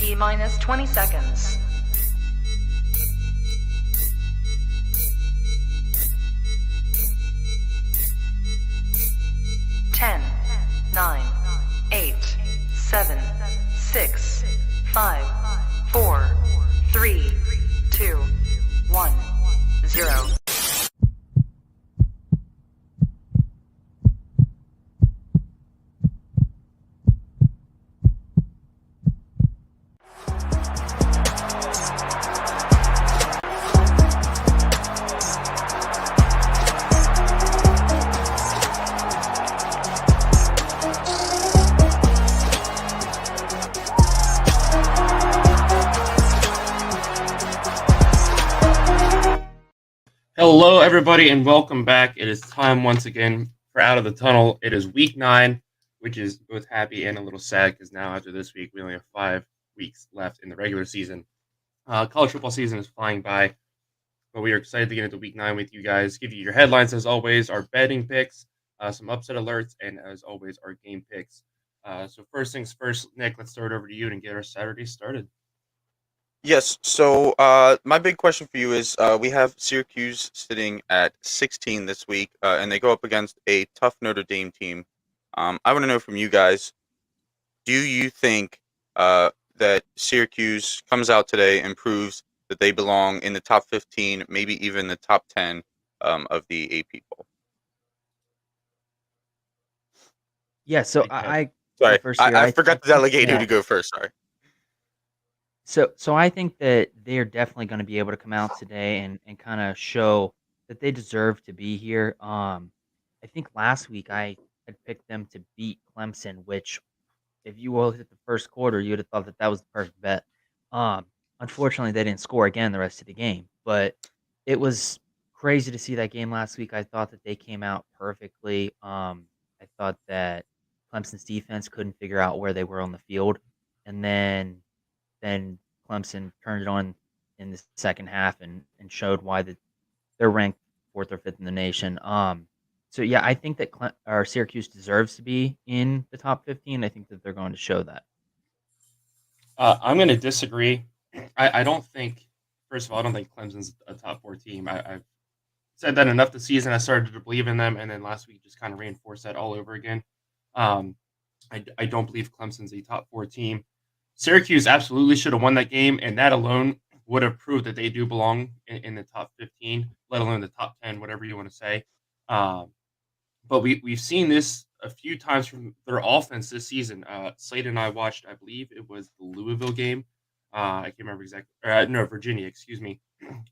T minus 20 seconds. 10, 9, 8, 7, 6, 5, 4, 3, 2, 1, 0. Hello, everybody, and welcome back. It is time once again for Out of the Tunnel. It is week 9, which is both happy and a little sad because now after this week, we only have 5 weeks left in the regular season. College football season is flying by, but we are excited to get into week 9 with you guys. Give you your headlines as always, our betting picks, some upset alerts, and as always, our game picks. So first things first, Nick, let's start over to you and get our Saturday started. Yes. So my big question for you is we have Syracuse sitting at 16 this week, and they go up against a tough Notre Dame team. I want to know from you guys, do you think that Syracuse comes out today and proves that they belong in the top 15, maybe even the top 10 of the AP poll? Yeah, so Okay. I Sorry, first here. I forgot think to delegate who that- to go first. Sorry. So I think that they're definitely going to be able to come out today and kind of show that they deserve to be here. I think last week I had picked them to beat Clemson, which if you all hit the first quarter, you'd have thought that that was the perfect bet. Um, Unfortunately, they didn't score again the rest of the game, but it was crazy to see that game last week. I thought that they came out perfectly. I thought that Clemson's defense couldn't figure out where they were on the field, and then Clemson turned it on in the second half and showed why they're ranked fourth or fifth in the nation. So yeah, I think that Syracuse deserves to be in the top 15. I think that they're going to show that. I'm going to disagree. I don't think, first of all, I don't think Clemson's a top 4 team. I've said that enough this season. I started to believe in them, and then last week just kind of reinforced that all over again. I don't believe Clemson's a top 4 team. Syracuse absolutely should have won that game, and that alone would have proved that they do belong in the top 15, let alone the top 10, whatever you want to say. But we've seen this a few times from their offense this season. Slate and I watched, I believe it was the Louisville game. I can't remember exactly. No, Virginia, excuse me,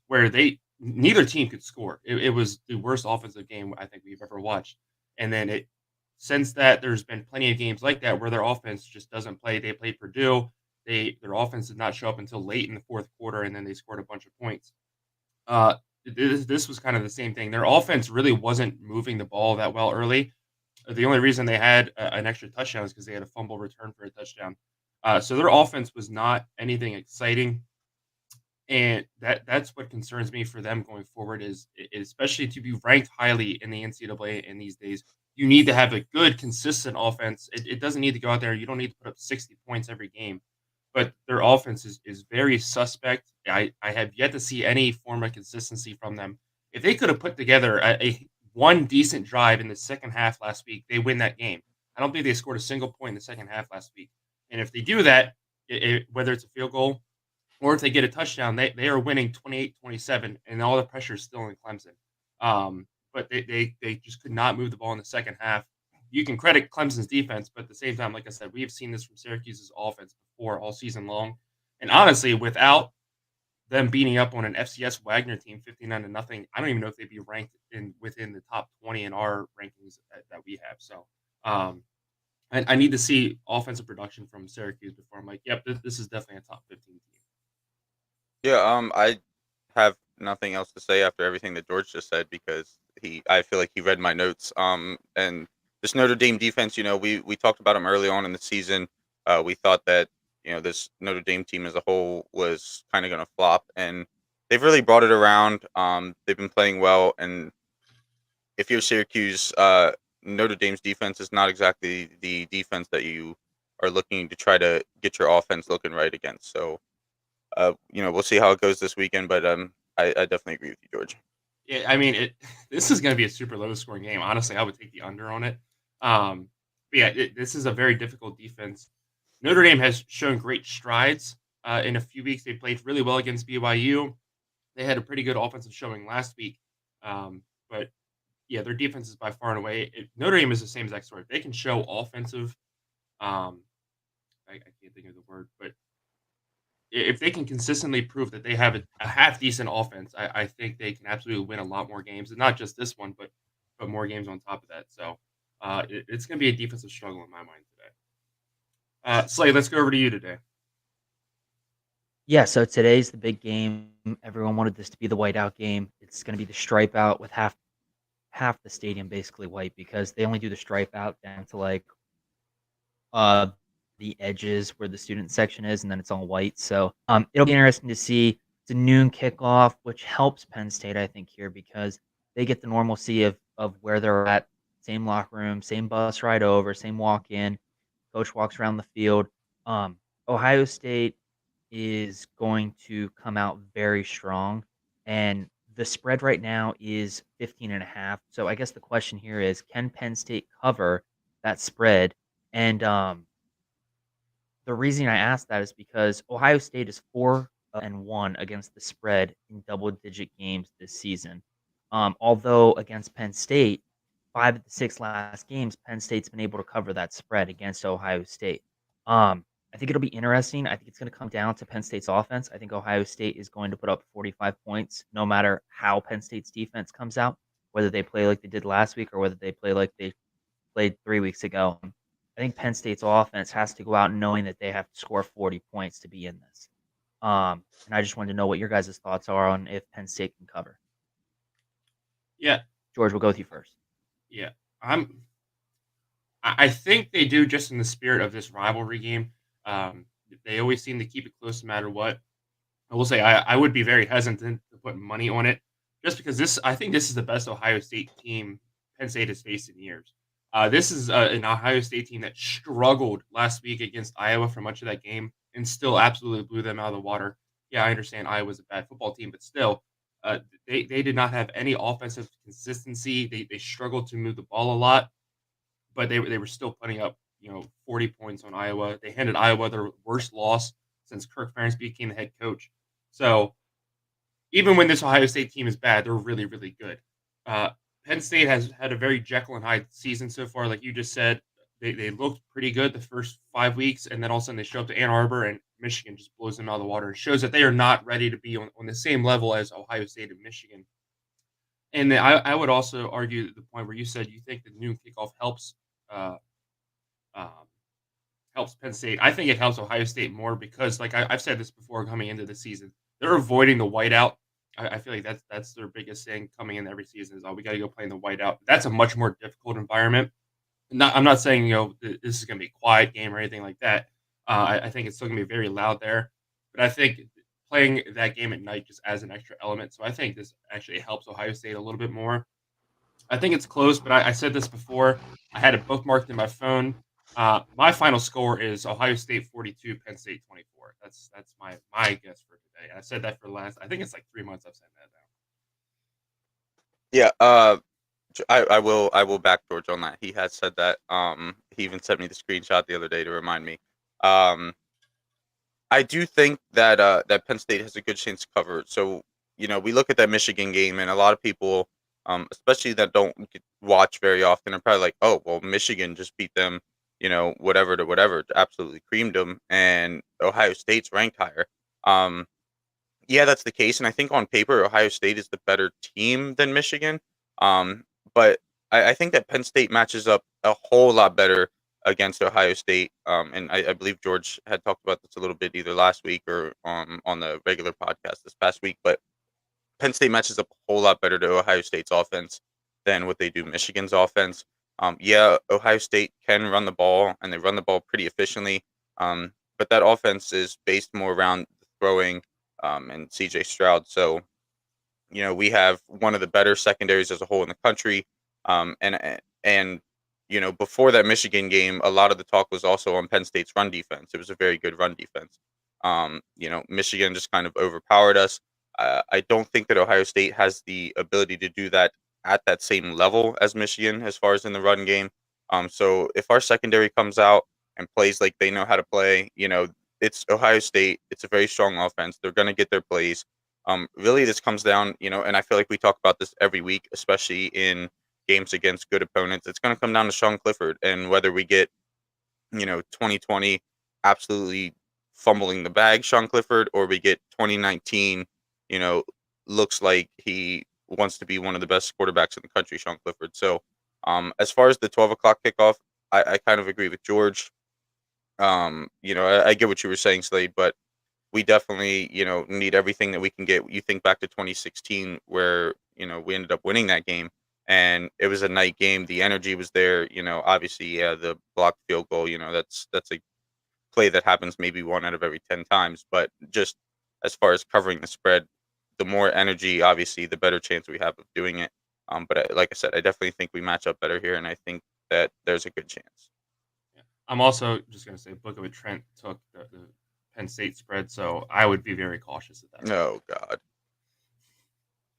where neither team could score. It was the worst offensive game I think we've ever watched. And then since that, there's been plenty of games like that where their offense just doesn't play. They played Purdue. Their offense did not show up until late in the fourth quarter, and then they scored a bunch of points. This was kind of the same thing. Their offense really wasn't moving the ball that well early. The only reason they had an extra touchdown is because they had a fumble return for a touchdown. So their offense was not anything exciting, and that's what concerns me for them going forward. Is especially to be ranked highly in the NCAA in these days, you need to have a good, consistent offense. It doesn't need to go out there. You don't need to put up 60 points every game. But their offense is very suspect. I have yet to see any form of consistency from them. If they could have put together a one decent drive in the second half last week, they win that game. I don't think they scored a single point in the second half last week. And if they do that, whether it's a field goal or if they get a touchdown, they are winning 28-27, and all the pressure is still in Clemson. But they just could not move the ball in the second half. You can credit Clemson's defense, but at the same time, like I said, we've seen this from Syracuse's offense before all season long. And honestly, without them beating up on an FCS Wagner team 59-0, I don't even know if they'd be ranked within the top 20 in our rankings that we have. So I need to see offensive production from Syracuse before I'm like, yep, this is definitely a top 15 team. Yeah. I have nothing else to say after everything that George just said because I feel like he read my notes. And this Notre Dame defense, we talked about them early on in the season. We thought that, this Notre Dame team as a whole was kind of going to flop, and they've really brought it around. They've been playing well, and if you're Syracuse, Notre Dame's defense is not exactly the defense that you are looking to try to get your offense looking right against. So, we'll see how it goes this weekend, but I definitely agree with you, George. Yeah, I mean, this is going to be a super low scoring game. Honestly, I would take the under on it. But yeah, this is a very difficult defense. Notre Dame has shown great strides in a few weeks. They played really well against BYU. They had a pretty good offensive showing last week. But yeah, their defense is by far and away. Notre Dame is the same exact story. If they can show offensive, um, I can't think of the word, but if they can consistently prove that they have a half decent offense, I think they can absolutely win a lot more games, and not just this one, but more games on top of that. So it's going to be a defensive struggle in my mind today. Slay, let's go over to you today. Yeah, so today's the big game. Everyone wanted this to be the whiteout game. It's going to be the stripe out with half the stadium basically white because they only do the stripe out down to like uh the edges where the student section is, and then it's all white. So it'll be interesting to see. It's a noon kickoff, which helps Penn State, I think, here because they get the normalcy of where they're at. Same locker room, same bus ride over, same walk in. Coach walks around the field. Ohio State is going to come out very strong, and the spread right now is 15.5. So I guess the question here is, can Penn State cover that spread? And the reason I ask that is because Ohio State is 4-1 against the spread in double-digit games this season. Although against Penn State, 5 of the 6 last games, Penn State's been able to cover that spread against Ohio State. I think it'll be interesting. I think it's going to come down to Penn State's offense. I think Ohio State is going to put up 45 points no matter how Penn State's defense comes out, whether they play like they did last week or whether they play like they played 3 weeks ago. I think Penn State's offense has to go out knowing that they have to score 40 points to be in this. And I just wanted to know what your guys' thoughts are on if Penn State can cover. Yeah, George, we'll go with you first. yeah. I think they do just in the spirit of this rivalry game. They always seem to keep it close no matter what. I will say I would be very hesitant to put money on it just because I think this is the best Ohio State team Penn State has faced in years. This is an Ohio State team that struggled last week against Iowa for much of that game and still absolutely blew them out of the water. Yeah, I understand Iowa's a bad football team, but still, they did not have any offensive consistency. They struggled to move the ball a lot, but they were still putting up 40 points on Iowa. They handed Iowa their worst loss since Kirk Ferentz became the head coach. So even when this Ohio State team is bad, they're really, really good. Penn State has had a very Jekyll and Hyde season so far. Like you just said, they looked pretty good the first 5 weeks, and then all of a sudden they show up to Ann Arbor, and Michigan just blows them out of the water. It shows that they are not ready to be on the same level as Ohio State and Michigan. And then I would also argue the point where you said you think the noon kickoff helps uh, um, helps Penn State. I think it helps Ohio State more because, like I've said this before coming into the season, they're avoiding the whiteout. I feel like that's their biggest thing coming in every season is, oh, we got to go play in the whiteout. That's a much more difficult environment. I'm not saying this is going to be a quiet game or anything like that. I think it's still going to be very loud there, but I think playing that game at night just adds an extra element. So I think this actually helps Ohio State a little bit more. I think it's close, but I said this before. I had it bookmarked in my phone. My final score is Ohio State 42, Penn State 24. That's my guess for today. I said that for last. I think it's like 3 months I've said that now. Yeah, I will back George on that. He has said that. He even sent me the screenshot the other day to remind me. I do think that that Penn State has a good chance to cover. So we look at that Michigan game, and a lot of people, especially that don't watch very often, are probably like, "Oh, well, Michigan just beat them, whatever to whatever, absolutely creamed them, and Ohio State's ranked higher." Yeah, that's the case, and I think on paper, Ohio State is the better team than Michigan. But I think that Penn State matches up a whole lot better against Ohio State. And I believe George had talked about this a little bit either last week or on the regular podcast this past week. But Penn State matches up a whole lot better to Ohio State's offense than what they do Michigan's offense. Yeah, Ohio State can run the ball, and they run the ball pretty efficiently. But that offense is based more around throwing and CJ Stroud. So, we have one of the better secondaries as a whole in the country. And before that Michigan game, a lot of the talk was also on Penn State's run defense. It was a very good run defense. Michigan just kind of overpowered us. I don't think that Ohio State has the ability to do that at that same level as Michigan as far as in the run game. So if our secondary comes out and plays like they know how to play, it's Ohio State. It's a very strong offense. They're going to get their plays. Really, this comes down, and I feel like we talk about this every week, especially in games against good opponents. It's going to come down to Sean Clifford and whether we get, 2020 absolutely fumbling the bag, Sean Clifford, or we get 2019, you know, looks like he wants to be one of the best quarterbacks in the country, Sean Clifford. So, as far as the 12 o'clock kickoff, I kind of agree with George. I get what you were saying, Slade, but we definitely, need everything that we can get. You think back to 2016 where, we ended up winning that game and it was a night game. The energy was there, obviously, yeah, the blocked field goal, that's a play that happens maybe 1 out of every 10 times, but just as far as covering the spread, the more energy, obviously, the better chance we have of doing it. Like I said, I definitely think we match up better here and I think that there's a good chance. Yeah. I'm also just going to say Book of a Trent took the Penn State spread, so I would be very cautious of that. Oh God.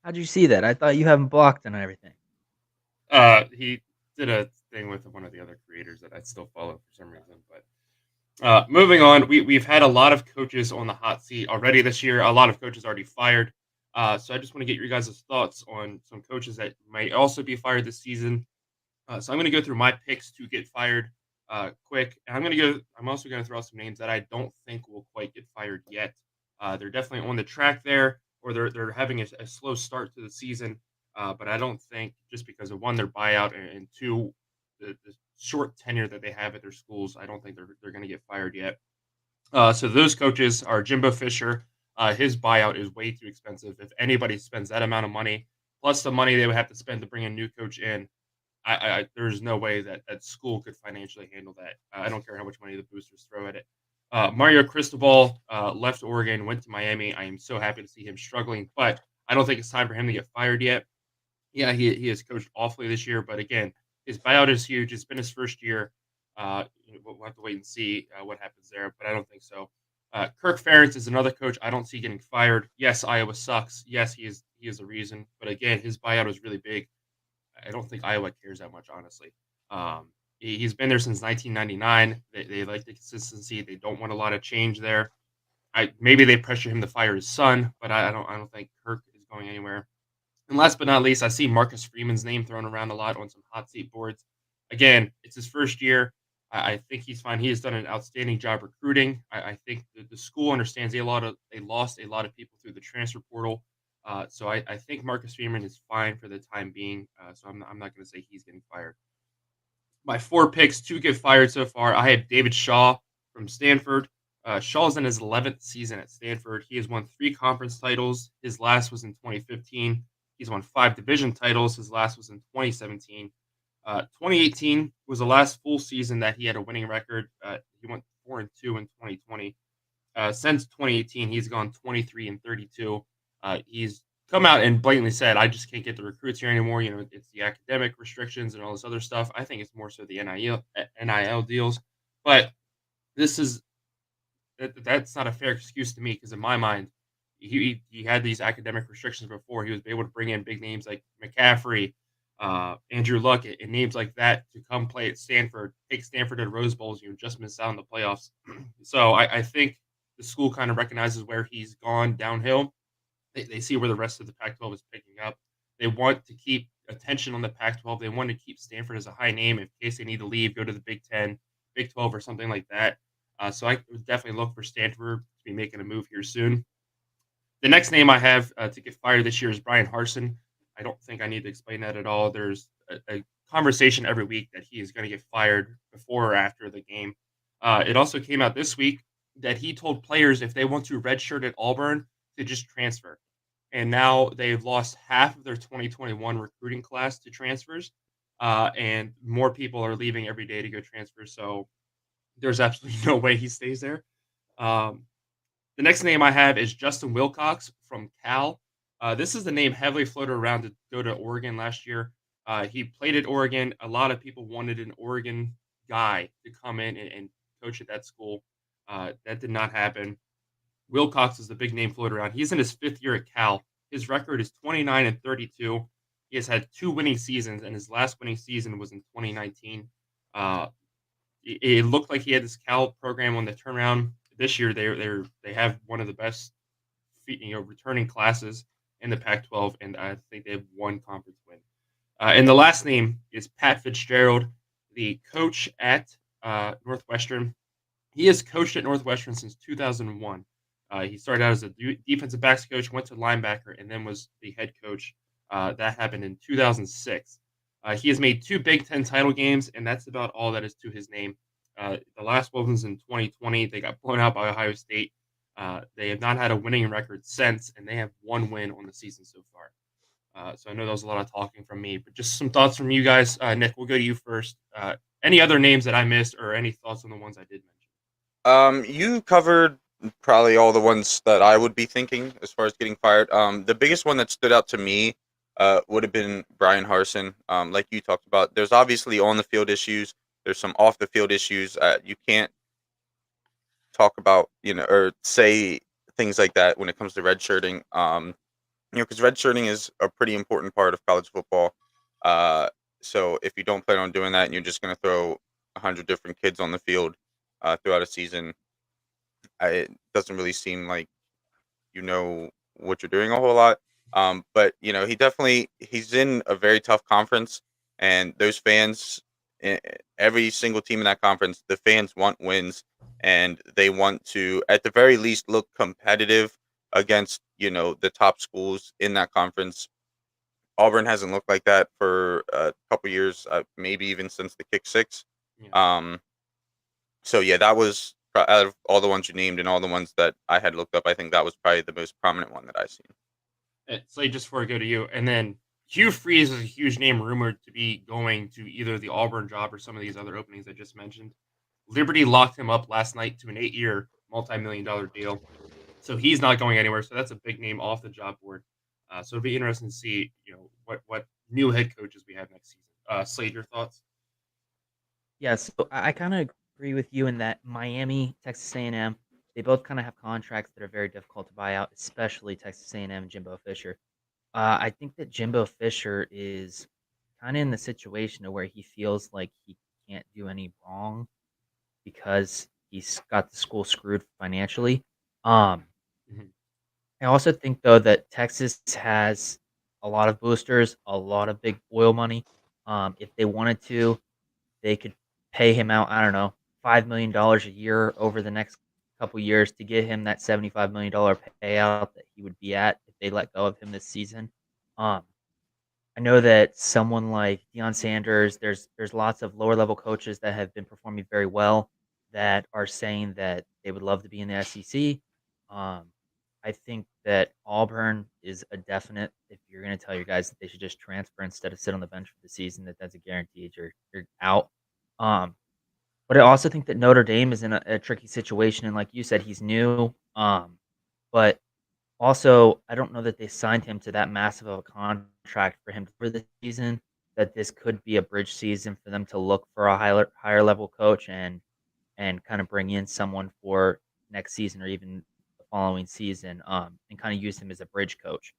How'd you see that? I thought you have him blocked and everything. He did a thing with one of the other creators that I still follow for some reason. But moving on, we've had a lot of coaches on the hot seat already this year. A lot of coaches already fired. So I just want to get your guys' thoughts on some coaches that might also be fired this season. So I'm going to go through my picks to get fired quick. And I'm also going to throw out some names that I don't think will quite get fired yet. They're definitely on the track there, or they're having a slow start to the season. But I don't think just because of one, their buyout, and two, the short tenure that they have at their schools, I don't think they're going to get fired yet. So those coaches are Jimbo Fisher. His buyout is way too expensive. If anybody spends that amount of money, plus the money they would have to spend to bring a new coach in, there's no way that school could financially handle that. I don't care how much money the boosters throw at it. Mario Cristobal left Oregon, went to Miami. I am so happy to see him struggling, but I don't think it's time for him to get fired yet. Yeah, he has coached awfully this year, but again, his buyout is huge. It's been his first year. We'll have to wait and see what happens there, but I don't think so. Kirk Ferentz is another coach I don't see getting fired. Yes, Iowa sucks. Yes, he is a reason, but again, his buyout is really big. I don't think Iowa cares that much, honestly. He's been there since 1999. They like the consistency. They don't want a lot of change there. Maybe they pressure him to fire his son, but I don't think Kirk is going anywhere. And last but not least, I see Marcus Freeman's name thrown around a lot on some hot seat boards. Again, it's his first year. I think he's fine. He has done an outstanding job recruiting. I think the school understands they lost a lot of people through the transfer portal. So I think Marcus Freeman is fine for the time being. So I'm not going to say he's getting fired. My 4 picks to get fired so far, I have David Shaw from Stanford. Shaw's in his 11th season at Stanford. He has won 3 conference titles. His last was in 2015. He's won 5 division titles. His last was in 2017. 2018 was the last full season that he had a winning record. He went 4-2 in 2020. Since 2018, he's gone 23-32. He's come out and blatantly said, "I just can't get the recruits here anymore. It's the academic restrictions and all this other stuff." I think it's more so the NIL deals, but this is that's not a fair excuse to me because in my mind, he had these academic restrictions before. He was able to bring in big names like McCaffrey, Andrew Luck, and names like that to come play at Stanford, take Stanford to the Rose Bowls, just miss out on the playoffs. So I think the school kind of recognizes where he's gone downhill. They see where the rest of the Pac-12 is picking up. They want to keep attention on the Pac-12. They want to keep Stanford as a high name in case they need to leave, go to the Big 10, Big 12, or something like that. So I would definitely look for Stanford to be making a move here soon. The next name I have to get fired this year is Brian Harsin. I don't think I need to explain that at all. There's a conversation every week that he is going to get fired before or after the game. It also came out this week that he told players if they want to redshirt at Auburn to just transfer. And now they've lost half of their 2021 recruiting class to transfers. And more people are leaving every day to go transfer. So there's absolutely no way he stays there. The next name I have is Justin Wilcox from Cal. This is the name heavily floated around to go to Oregon last year. He played at Oregon. A lot of people wanted an Oregon guy to come in and coach at that school. That did not happen. Wilcox is the big name floated around. He's in his 5th year at Cal. His record is 29-32. He has had 2 winning seasons, and his last winning season was in 2019. Uh, it looked like he had this Cal program on the turnaround. This year, they have one of the best returning classes in the Pac-12, and I think they have one conference win. And the last name is Pat Fitzgerald, the coach at Northwestern. He has coached at Northwestern since 2001. He started out as a defensive backs coach, went to linebacker, and then was the head coach. That happened in 2006. He has made 2 Big Ten title games, and that's about all that is to his name. The last one was in 2020. They got blown out by Ohio State. They have not had a winning record since, and they have 1 win on the season so far. So I know that was a lot of talking from me, but just some thoughts from you guys. Nick, we'll go to you first. Any other names that I missed, or any thoughts on the ones I did mention? You covered probably all the ones that I would be thinking as far as getting fired. The biggest one that stood out to me would have been Brian Harsin. Like you talked about, there's obviously on the field issues. There's some off the field issues. You can't talk about, or say things like that when it comes to redshirting. Because redshirting is a pretty important part of college football. So if you don't plan on doing that and you're just going to throw 100 different kids on the field throughout a season, it doesn't really seem like you know what you're doing a whole lot. But he's in a very tough conference, and those fans, every single team in that conference, the fans want wins, and they want to, at the very least, look competitive against the top schools in that conference. Auburn hasn't looked like that for a couple years, maybe even since the Kick Six. Yeah. So yeah, that was out of all the ones you named and all the ones that I had looked up. I think that was probably the most prominent one that I've seen. Slade, just before I go to you, and then Hugh Freeze is a huge name rumored to be going to either the Auburn job or some of these other openings I just mentioned. Liberty locked him up last night to an 8-year, multi-million-dollar deal, so he's not going anywhere. So that's a big name off the job board. So it'd be interesting to see, what new head coaches we have next season. Slade, your thoughts? Yeah, so I kind of agree with you in that Miami, Texas A&M, they both kind of have contracts that are very difficult to buy out, especially Texas A&M and Jimbo Fisher. I think that Jimbo Fisher is kind of in the situation to where he feels like he can't do any wrong because he's got the school screwed financially. Um, Mhm. I also think though that Texas has a lot of boosters, a lot of big oil money. If they wanted to, they could pay him out, I don't know, $5 million a year over the next couple years to get him that $75 million payout that he would be at if they let go of him this season. Um, I know that someone like Deion Sanders, there's lots of lower level coaches that have been performing very well that are saying that they would love to be in the SEC. Um, I think that Auburn is a definite. If you're going to tell your guys that they should just transfer instead of sit on the bench for the season, that's a guaranteed you're out. Um, but I also think that Notre Dame is in a tricky situation, and like you said, he's new. But also, I don't know that they signed him to that massive of a contract for him for the season, that this could be a bridge season for them to look for a higher level coach and kinda bring in someone for next season or even the following season, and kinda use him as a bridge coach.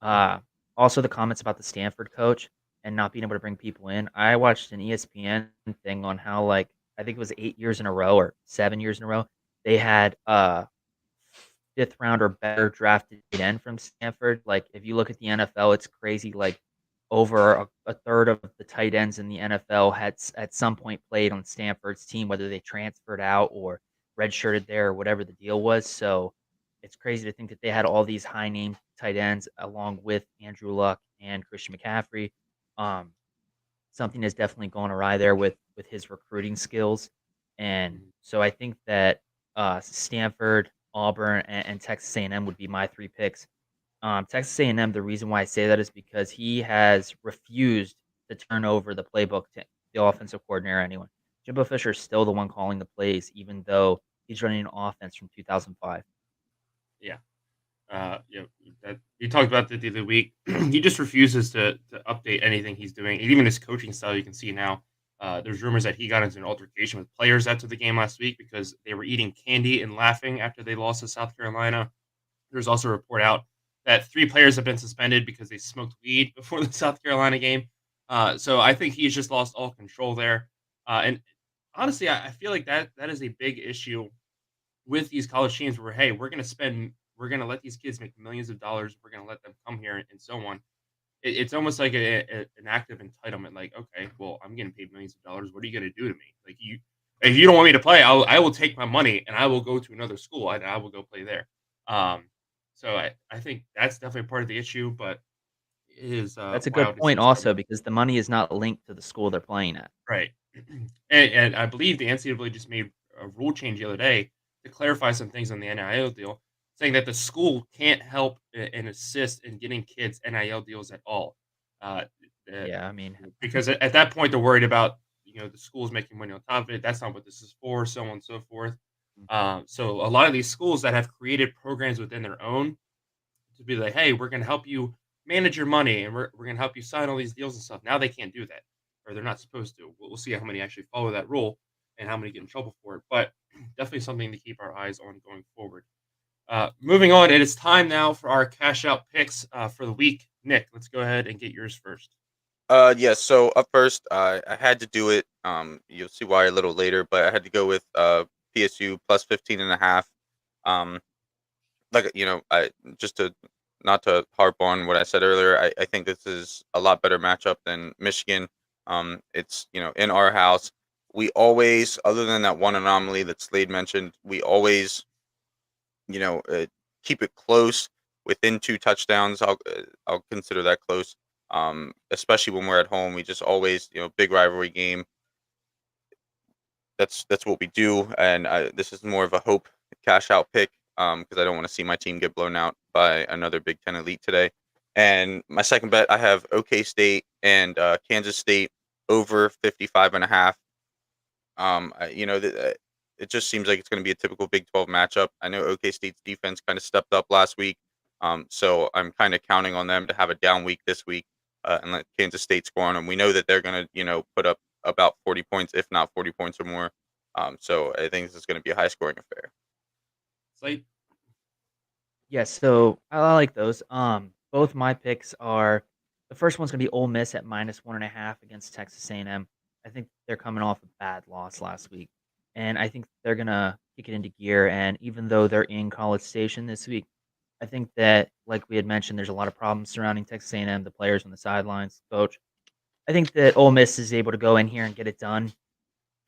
Uh, Also the comments about the Stanford coach and not being able to bring people in. I watched an ESPN thing on how, like, I think it was 8 years in a row or 7 years in a row, they had, 5th round or better drafted tight end from Stanford. Like, if you look at the NFL, it's crazy, like, over a third of the tight ends in the NFL had at some point played on Stanford's team, whether they transferred out or redshirted there or whatever the deal was. So, it's crazy to think that they had all these high name tight ends along with Andrew Luck and Christian McCaffrey. Um, Something is definitely going awry there with his recruiting skills, and Mhm. so I think that, Stanford, Auburn, and Texas A&M would be my 3 picks. Texas A&M, the reason why I say that is because he has refused to turn over the playbook to the offensive coordinator anyone. Jimbo Fisher is still the one calling the plays even though he's running an offense from 2005. Yeah. That you talked about the other week. He just refuses to update anything he's doing, and even his coaching style. You can see now. There's rumors that he got into an altercation with players after the game last week because they were eating candy and laughing after they lost to South Carolina. There's also a report out that 3 players have been suspended because they smoked weed before the South Carolina game. So I think he's just lost all control there. And honestly, I feel like that is a big issue with these college teams where, hey, we're going to let these kids make millions of dollars. We're going to let them come here and so on. It's almost like an act of entitlement. Like, okay, well, I'm getting paid millions of dollars. What are you going to do to me? Like if you don't want me to play, I will take my money and I will go to another school and I will go play there. Um, so I think that's definitely part of the issue, but it is That's a good wild to point see some also because the money is not linked to the school they're playing at. right. And I believe the NCAA just made a rule change the other day to clarify some things on the NIL deal, saying that the school can't help and assist in getting kids NIL deals at all. Uh, uh, Yeah, I mean, because at that point they're worried about the schools making money on top of it. That's not what this is for, so on and so forth. So a lot of these schools that have created programs within their own to be like, hey, we're going to help you manage your money and we're going to help you sign all these deals and stuff. Now they can't do that or they're not supposed to. We'll see how many actually follow that rule and how many get in trouble for it. But definitely something to keep our eyes on going forward. Moving on, it is time now for our cash out picks for the week. Nick, let's go ahead and get yours first. Yes. So up first, I had to do it. You'll see why a little later, but I had to go with PSU plus 15.5. Um, I just to not to harp on what I said earlier. I think this is a lot better matchup than Michigan. It's in our house. We always, other than that one anomaly that Slade mentioned, we always you know, uh, keep it close within 2 touchdowns. I'll consider that close. Especially when we're at home, we just always big rivalry game. That's what we do, and this is more of a hope cash out pick because I don't want to see my team get blown out by another Big Ten elite today. And my second bet, I have OK State and Kansas State over 55.5. It just seems like it's going to be a typical Big 12 matchup. I know OK State's defense kind of stepped up last week, so I'm kind of counting on them to have a down week this week and let Kansas State score on them. We know that they're going to, put up about 40 points, if not 40 points or more. So I think this is going to be a high scoring affair. Slate. yes, so I like those. Both my picks are the first one's gonna be Ole Miss at -1.5 against Texas A&M. I think they're coming off a bad loss last week, and I think they're gonna kick it into gear. And even though they're in College Station this week, I think that, like we had mentioned, there's a lot of problems surrounding Texas A&M, the players on the sidelines, coach. I think that Ole Miss is able to go in here and get it done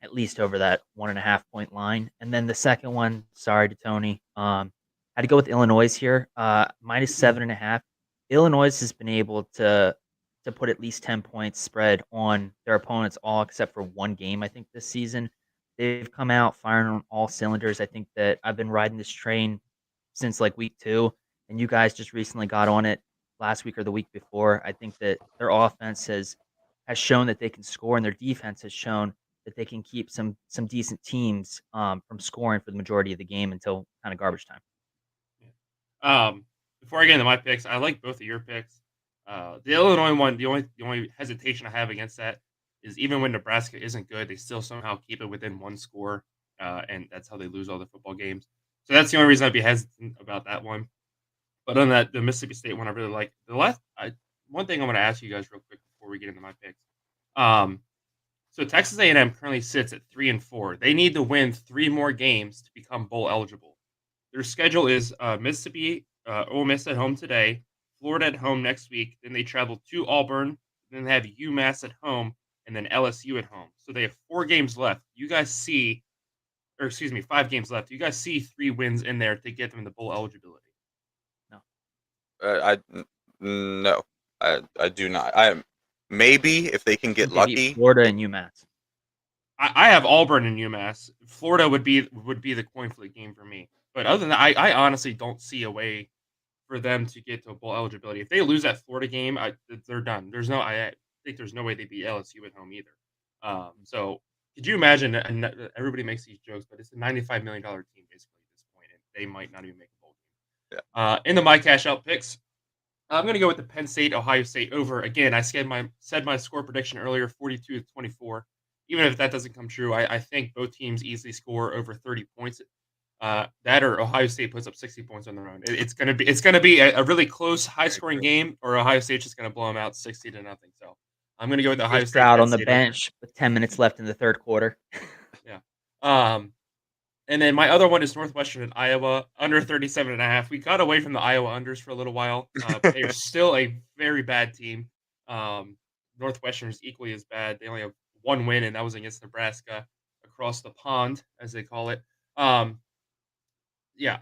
at least over that 1.5 point line. And then the second one, sorry to Tony, had to go with Illinois here, -7.5. Illinois has been able to put at least 10 points spread on their opponents all except for one game, I think, this season. They've come out firing on all cylinders. I think that I've been riding this train since like week 2, and you guys just recently got on it last week or the week before. I think that their offense has shown that they can score, and their defense has shown that they can keep some decent teams from scoring for the majority of the game until kind of garbage time. Before I get into my picks, I like both of your picks. The Illinois one, the only hesitation I have against that is even when Nebraska isn't good, they still somehow keep it within one score, and that's how they lose all the football games. So that's the only reason I'd be hesitant about that one. But on that, the Mississippi State one, I really like. One thing I want to ask you guys real quick before we get into my picks. So Texas A&M currently sits at 3-4. They need to win 3 more games to become bowl eligible. Their schedule is Mississippi, Ole Miss at home today, Florida at home next week. Then they travel to Auburn. Then they have UMass at home, and then LSU at home. So they have 4 games left. You guys see, or excuse me, 5 games left. You guys see 3 wins in there to get them the bowl eligibility. No. No, I do not. I maybe if they can get They beat lucky. Florida and UMass. I have Auburn and UMass. Florida would be the coin flip game for me. But other than that, I honestly don't see a way for them to get to bowl eligibility. If they lose that Florida game, they're done. I think there's no way they beat LSU at home either. So could you imagine? And everybody makes these jokes, but it's a $95 million team basically at this point, and they might not even make a bowl In the my cash out picks, I'm going to go with the Penn State Ohio State over. Again, I said my score prediction earlier, 42-24. Even if that doesn't come true, I think both teams easily score over 30 points. That or Ohio State puts up 60 points on their own. It's gonna be a really close, high I scoring agree. game, or Ohio State's just gonna blow them out 60-0. So I'm gonna go with C.J. Ohio State Stroud Penn on the State over. bench with 10 minutes left in the third quarter. Yeah. Um, and then my other one is Northwestern and Iowa under 37.5. We got away from the Iowa unders for a little while. They are still a very bad team. Um, Northwestern is equally as bad. They only have one win, and that was against Nebraska across the pond, as they call it. Um, yeah,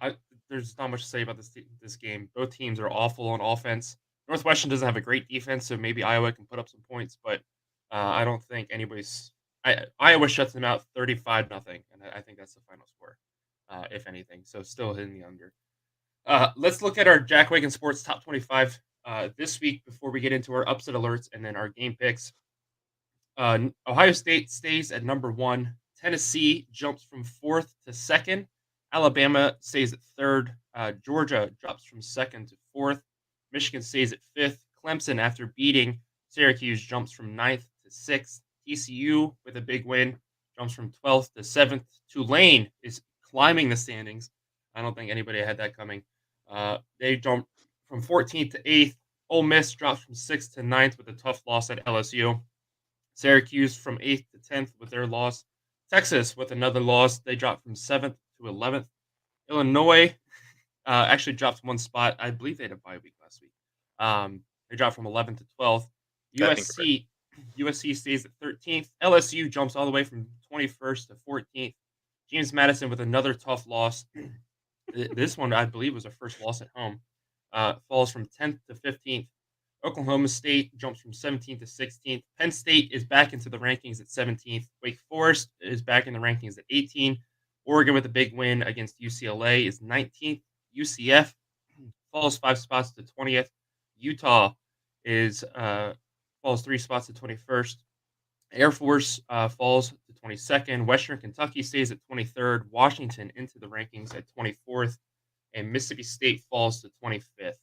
there's not much to say about this game. Both teams are awful on offense. Northwestern doesn't have a great defense, so maybe Iowa can put up some points, but I don't think anybody's. Iowa shuts them out 35-0, and I think that's the final score, if anything. So still hitting the under. Let's look at our Jack Wagon Sports top 25 this week before we get into our upset alerts and then our game picks. Ohio State stays at number one. Tennessee jumps from fourth to second. Alabama stays at third. Georgia drops from second to fourth. Michigan stays at fifth. Clemson, after beating Syracuse, jumps from ninth to sixth. TCU, with a big win, jumps from 12th to seventh. Tulane is climbing the standings. I don't think anybody had that coming. They jump from 14th to 8th. Ole Miss drops from 6th to ninth with a tough loss at LSU. Syracuse from 8th to 10th with their loss. Texas with another loss. They dropped from 7th to 11th. Illinois actually dropped one spot. I believe they had a bye week last week. They dropped from 11th to 12th. I think you're USC stays at 13th. LSU jumps all the way from 21st to 14th. James Madison with another tough loss. This one, I believe, was their first loss at home. Falls from 10th to 15th. Oklahoma State jumps from 17th to 16th. Penn State is back into the rankings at 17th. Wake Forest is back in the rankings at 18. Oregon with a big win against UCLA is 19th. UCF falls 5 spots to 20th. Utah is falls 3 spots to 21st. Air Force falls to 22nd. Western Kentucky stays at 23rd. Washington into the rankings at 24th. And Mississippi State falls to 25th.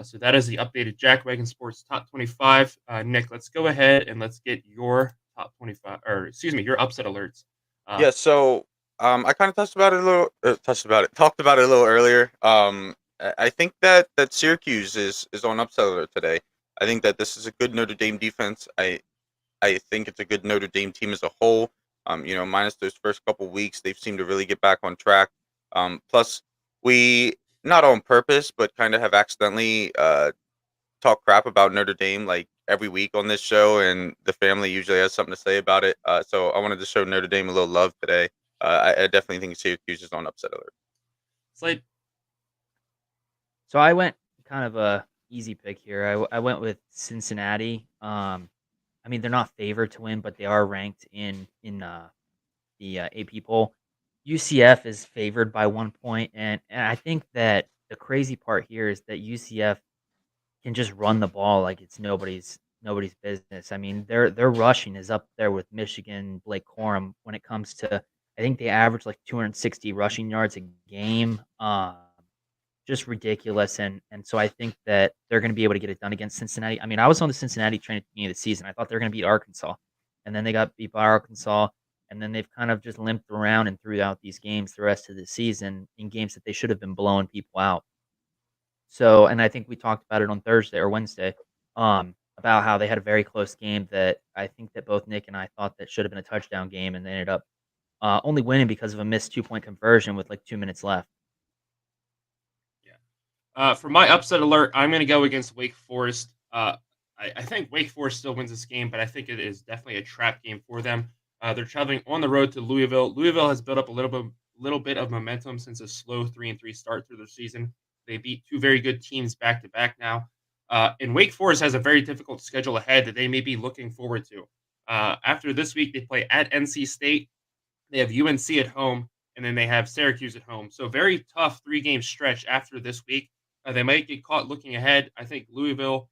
So that is the updated Jack Wagon Sports Top 25. Nick, let's go ahead and let's get your top 25, or excuse me, your upset alerts. Yeah, so I kind of talked about it a little earlier. I think that Syracuse is on upset alert today. I think that this is a good Notre Dame defense. I think it's a good Notre Dame team as a whole. Minus those first couple weeks, they've seemed to really get back on track. Plus, we not on purpose, but kind of have accidentally talk crap about Notre Dame like every week on this show, and the family usually has something to say about it. So I wanted to show Notre Dame a little love today. I definitely think Syracuse is on upset alert. Slate. So I went kind of a easy pick here. I went with Cincinnati. I mean, they're not favored to win, but they are ranked in the AP poll. UCF is favored by 1 point, and I think that the crazy part here is that UCF can just run the ball like it's nobody's business. I mean, their rushing is up there with Michigan, Blake Corum when it comes to. I think they average like 260 rushing yards a game. Just ridiculous, and so I think that they're going to be able to get it done against Cincinnati. I mean, I was on the Cincinnati train at the beginning of the season. I thought they were going to beat Arkansas, and then they got beat by Arkansas, and then they've kind of just limped around and throughout these games the rest of the season in games that they should have been blowing people out. So, and I think we talked about it on Thursday or Wednesday, about how they had a very close game that I think that both Nick and I thought that should have been a touchdown game, and they ended up only winning because of a missed 2-point conversion with like 2 minutes left. For my upset alert, I'm going to go against Wake Forest. I think Wake Forest still wins this game, but I think it is definitely a trap game for them. They're traveling on the road to Louisville. Louisville has built up a little bit of momentum since a slow 3-3 start through their season. They beat two very good teams back to back now. And Wake Forest has a very difficult schedule ahead that they may be looking forward to. After this week, they play at NC State. They have UNC at home, and then they have Syracuse at home. So very tough 3-game stretch after this week. They might get caught looking ahead. I think Louisville,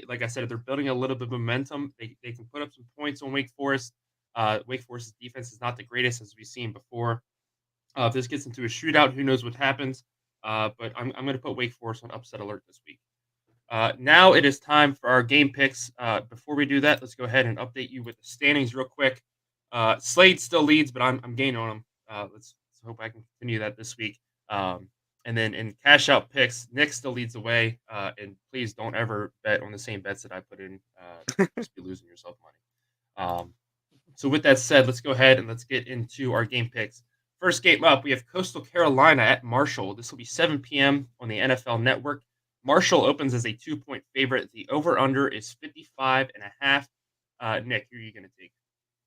like I said, they're building a little bit of momentum. They can put up some points on Wake Forest. Wake Forest's defense is not the greatest as we've seen before. If this gets into a shootout, who knows what happens. but I'm going to put Wake Forest on upset alert this week. Now it is time for our game picks. Before we do that, let's go ahead and update you with the standings real quick. Slade still leads, but I'm gaining on him. Let's hope I can continue that this week. Um, and then in cash out picks, Nick still leads the way. And please don't ever bet on the same bets that I put in. Just be losing yourself money. So with that said, let's go ahead and let's get into our game picks. First game up, we have Coastal Carolina at Marshall. This will be 7 p.m. on the NFL Network. Marshall opens as a 2-point favorite. The over-under is 55.5. Nick, who are you going to take?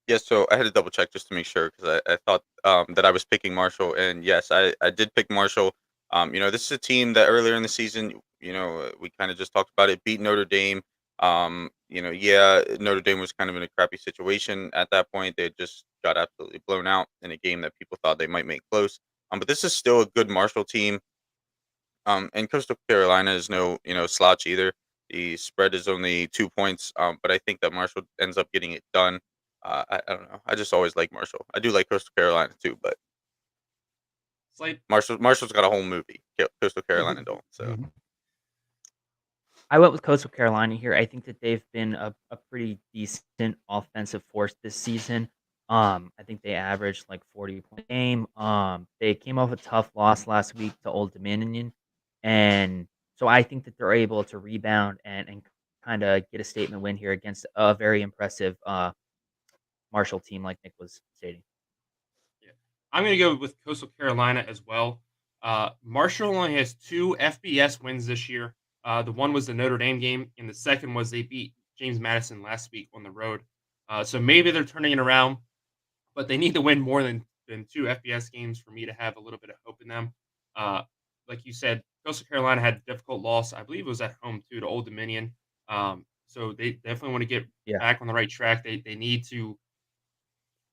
Yeah, so I had to double check just to make sure because I thought that I was picking Marshall, and yes, I did pick Marshall. This is a team that earlier in the season, we kind of just talked about it, beat Notre Dame. Yeah, Notre Dame was kind of in a crappy situation at that point. They just got absolutely blown out in a game that people thought they might make close. But this is still a good Marshall team. And Coastal Carolina is no, slouch either. The spread is only 2 points, but I think that Marshall ends up getting it done. I don't know. I just always like Marshall. I do like Coastal Carolina too, but Slade? Marshall's got a whole movie. Coastal Carolina don't. So I went with Coastal Carolina here. I think that they've been a pretty decent offensive force this season. I think they averaged like 40 point game. They came off a tough loss last week to Old Dominion, and so I think that they're able to rebound and kind of get a statement win here against a very impressive Marshall team, like Nick was stating. Yeah. I'm going to go with Coastal Carolina as well. Marshall only has 2 FBS wins this year. The one was the Notre Dame game, and the second was they beat James Madison last week on the road. So maybe they're turning it around, but they need to win more than 2 FBS games for me to have a little bit of hope in them. Like you said, Coastal Carolina had a difficult loss. I believe it was at home too to Old Dominion. So they definitely want to get Yeah. back on the right track. They need to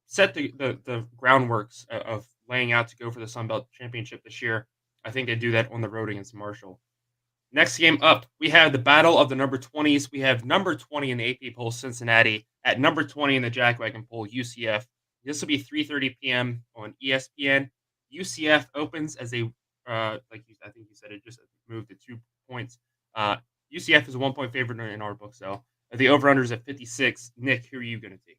set the groundworks of laying out to go for the Sun Belt Championship this year. I think they do that on the road against Marshall. Next game up, we have the battle of the number 20s. We have number 20 in the AP poll, Cincinnati, at number 20 in the Jackwagon poll, UCF. This will be 3:30 p.m. on ESPN. UCF opens as a I think you said it just moved to 2 points. UCF is a 1-point favorite in our book, so the over/under is at 56. Nick, who are you going to take?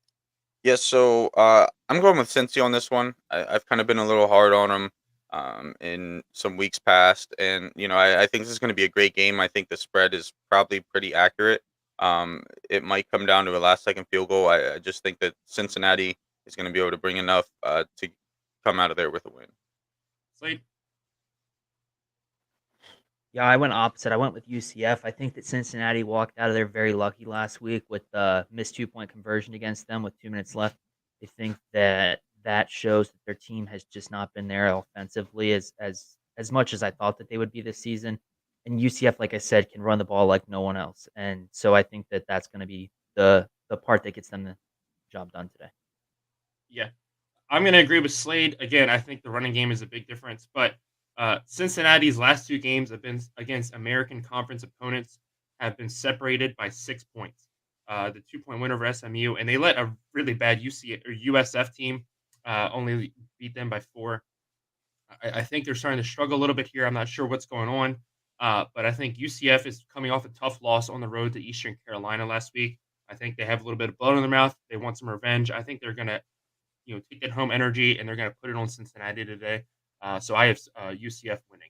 yeah, so I'm going with Cincy on this one. I've kind of been a little hard on them in some weeks past, and I think this is going to be a great game. I think the spread is probably pretty accurate. It might come down to a last-second field goal. I just think that Cincinnati is going to be able to bring enough to come out of there with a win. Slade? Yeah, I went opposite. I went with UCF. I think that Cincinnati walked out of there very lucky last week with the missed 2-point conversion against them with 2 minutes left. I think that that shows that their team has just not been there offensively as much as I thought that they would be this season. And UCF, like I said, can run the ball like no one else. And so I think that that's going to be the part that gets them the job done today. Yeah. I'm going to agree with Slade. Again, I think the running game is a big difference, but Cincinnati's last 2 games have been against American Conference opponents have been separated by 6 points. The 2-point win over SMU, and they let a really bad USF team only beat them by 4. I think they're starting to struggle a little bit here. I'm not sure what's going on, but I think UCF is coming off a tough loss on the road to Eastern Carolina last week. I think they have a little bit of blood in their mouth. They want some revenge. I think they're going to take that home energy, and they're going to put it on Cincinnati today. So I have UCF winning.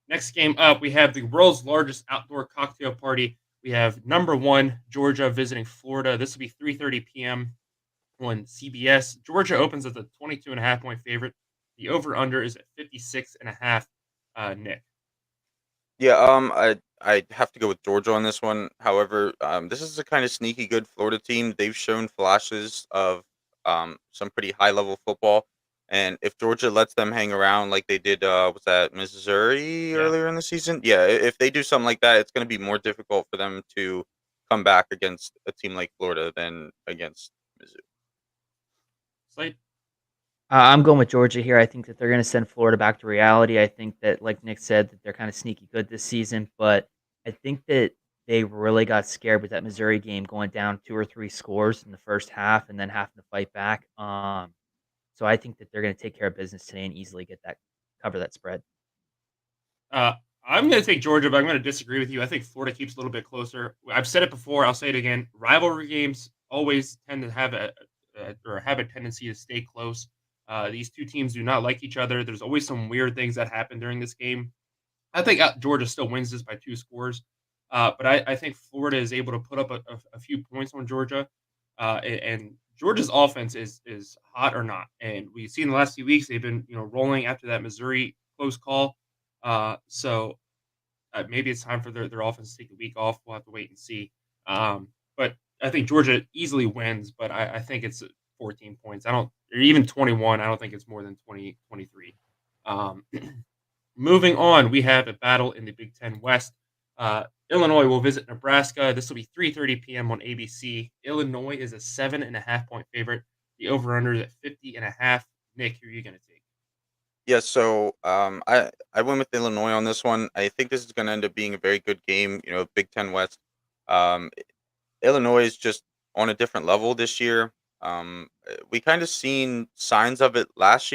Next game up, we have the world's largest outdoor cocktail party. We have number 1 Georgia visiting Florida. This will be 3:30 p.m. on CBS. Georgia opens as a 22.5-point favorite. The over/under is at 56.5. Nick. Yeah, I have to go with Georgia on this one. However, this is a kind of sneaky good Florida team. They've shown flashes of some pretty high level football, and if Georgia lets them hang around like they did, was that Missouri Yeah. earlier in the season? Yeah, if they do something like that, it's going to be more difficult for them to come back against a team like Florida than against Mizzou. Slade? I'm going with Georgia here. I think that they're going to send Florida back to reality. I think that, like Nick said, that they're kind of sneaky good this season, but I think that they really got scared with that Missouri game going down 2 or 3 scores in the first half and then having to fight back. So I think that they're going to take care of business today and easily cover that spread. Uh, I'm going to take Georgia, but I'm going to disagree with you. I think Florida keeps a little bit closer. I've said it before. I'll say it again. Rivalry games always tend to have a tendency to stay close. These two teams do not like each other. There's always some weird things that happen during this game. I think Georgia still wins this by 2 scores, but I think Florida is able to put up a few points on Georgia, and Georgia's offense is hot or not, and we've seen the last few weeks they've been rolling after that Missouri close call. So maybe it's time for their offense to take a week off. We'll have to wait and see. But I think Georgia easily wins, but I think it's 14 points. I don't, or even 21. I don't think it's more than 23. Um, Moving on, we have a battle in the Big Ten West. Illinois will visit Nebraska. This will be 3:30 p.m. on ABC. Illinois is a 7.5 point favorite. The over/under is at 50.5. Nick, who are you going to take? Yeah, so I went with Illinois on this one. I think this is going to end up being a very good game. Big Ten West. Um, Illinois is just on a different level this year. We kind of seen signs of it last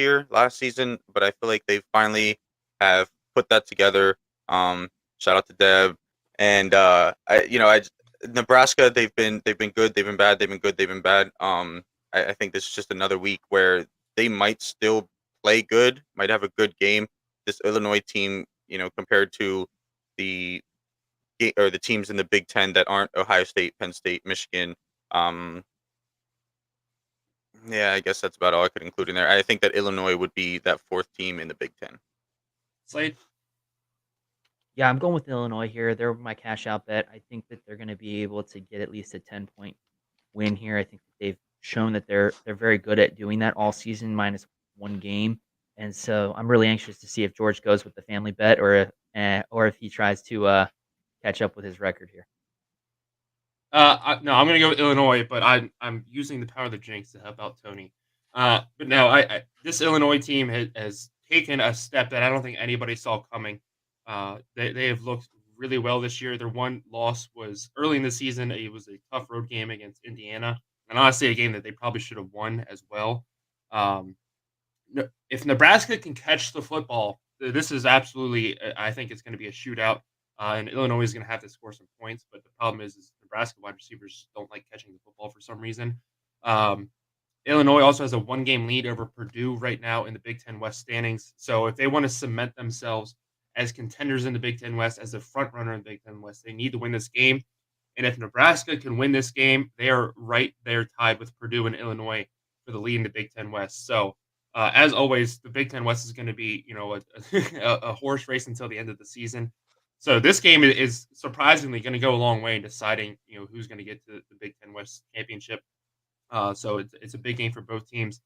season, but I feel like they finally have put that together. Shout out to Deb and Nebraska. They've been good. They've been bad. They've been good. They've been bad. I think this is just another week where they might still play good, might have a good game. This Illinois team, compared to the or the teams in the Big Ten that aren't Ohio State, Penn State, Michigan. Um, yeah, I guess that's about all I could include in there. I think that Illinois would be that fourth team in the Big Ten. Slade? Yeah, I'm going with Illinois here. They're my cash out bet. I think that they're going to be able to get at least a 10-point win here. I think that they've shown that they're very good at doing that all season, minus one game. And so I'm really anxious to see if George goes with the family bet or if he tries to catch up with his record here. No, I'm going to go with Illinois, but I'm using the power of the jinx to help out Tony. But no, this Illinois team has taken a step that I don't think anybody saw coming. They have looked really well this year. Their one loss was early in the season. It was a tough road game against Indiana, and honestly, a game that they probably should have won as well. Um, if Nebraska can catch the football, this is absolutely. I think it's going to be a shootout, and Illinois is going to have to score some points. But the problem is Nebraska wide receivers don't like catching the football for some reason. Um, Illinois also has a 1 game lead over Purdue right now in the Big Ten West standings. So if they want to cement themselves as contenders in the Big Ten West, as a front runner in the Big Ten West, they need to win this game. And if Nebraska can win this game, they are right there tied with Purdue and Illinois for the lead in the Big Ten West. So as always, the Big Ten West is going to be, a horse race until the end of the season. So this game is surprisingly going to go a long way in deciding, who's going to get to the Big Ten West championship. So it's a big game for both teams,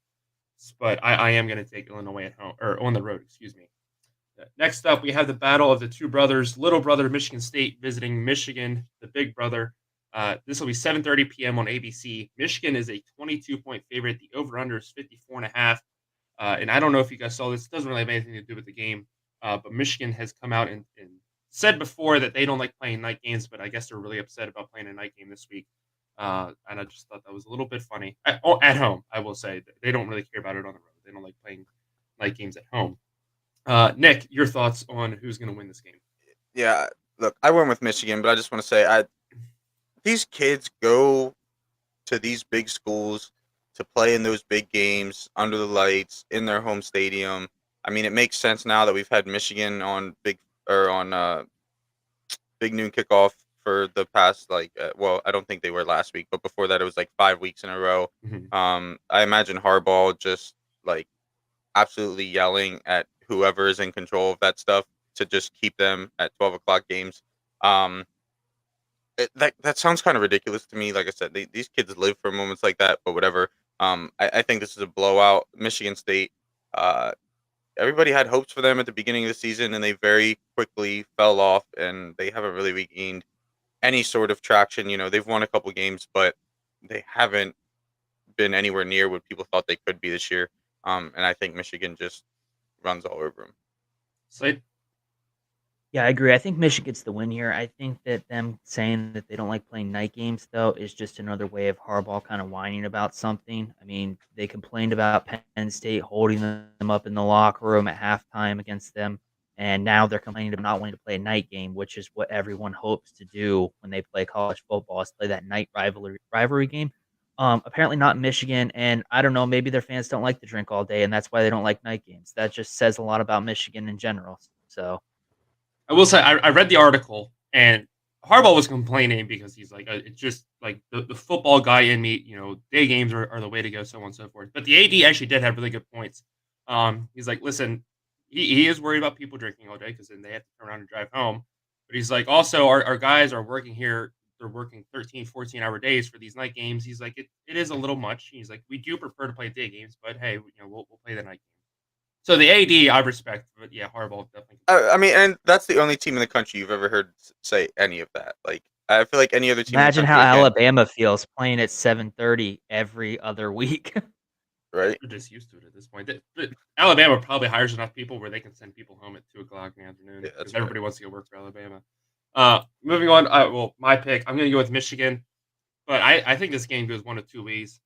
but I am going to take Illinois at home or on the road. Excuse me. Next up, we have the battle of the two brothers, little brother Michigan State visiting Michigan, the big brother. This will be 7:30 p.m. on ABC. Michigan is a 22-point favorite. The over/under is 54.5. And I don't know if you guys saw this. It doesn't really have anything to do with the game, but Michigan has come out and said before that they don't like playing night games, but I guess they're really upset about playing a night game this week. And I just thought that was a little bit funny. At home, I will say they don't really care about it on the road. They don't like playing night games at home. Nick, your thoughts on who's going to win this game? Yeah, look, I went with Michigan, but I just want to say, these kids go to these big schools to play in those big games under the lights in their home stadium. I mean, it makes sense now that we've had Michigan on big noon kickoff for the past I don't think they were last week, but before that it was like 5 weeks in a row. Mhm. I imagine Harbaugh just like absolutely yelling at whoever is in control of that stuff to just keep them at 12 o'clock games. Um, that sounds kind of ridiculous to me. Like I said, these kids live for moments like that, but whatever. I think this is a blowout. Michigan State. Uh, Everybody had hopes for them at the beginning of the season, and they very quickly fell off, and they haven't really regained any sort of traction. They've won a couple games, but they haven't been anywhere near what people thought they could be this year. And I think Michigan just runs all over them. Slade? Yeah, I agree. I think Michigan gets the win here. I think that them saying that they don't like playing night games, though, is just another way of Harbaugh kind of whining about something. I mean, they complained about Penn State holding them up in the locker room at halftime against them And now they're complaining about not wanting to play a night game, which is what everyone hopes to do when they play college football, is play that night rivalry game. Apparently not in Michigan, and I don't know, maybe their fans don't like to drink all day, and that's why they don't like night games. That just says a lot about Michigan in general. So I will say I read the article, and Harbaugh was complaining because he's like, it's just like the football guy in me. Day games are the way to go, so on and so forth. But the AD actually did have really good points. He's like, listen, he is worried about people drinking all day because then they have to turn around and drive home. But he's like, also, our guys are working here. They're working 13, 14-hour days for these night games. He's like, it is a little much. He's like, we do prefer to play day games, but hey, we'll play the night game. So the AD I respect, but yeah, Harbaugh definitely. I mean, and that's the only team in the country you've ever heard say any of that. Like, I feel like any other team in the imagine how country, again, Alabama feels playing at 7:30 every other week. right? They're just used to it at this point. But Alabama probably hires enough people where they can send people home at 2 o'clock in the afternoon Yeah, that's because everybody wants to go work for Alabama. Moving on. Well, my pick, I'm going to go with Michigan, but I think this game goes one of two ways.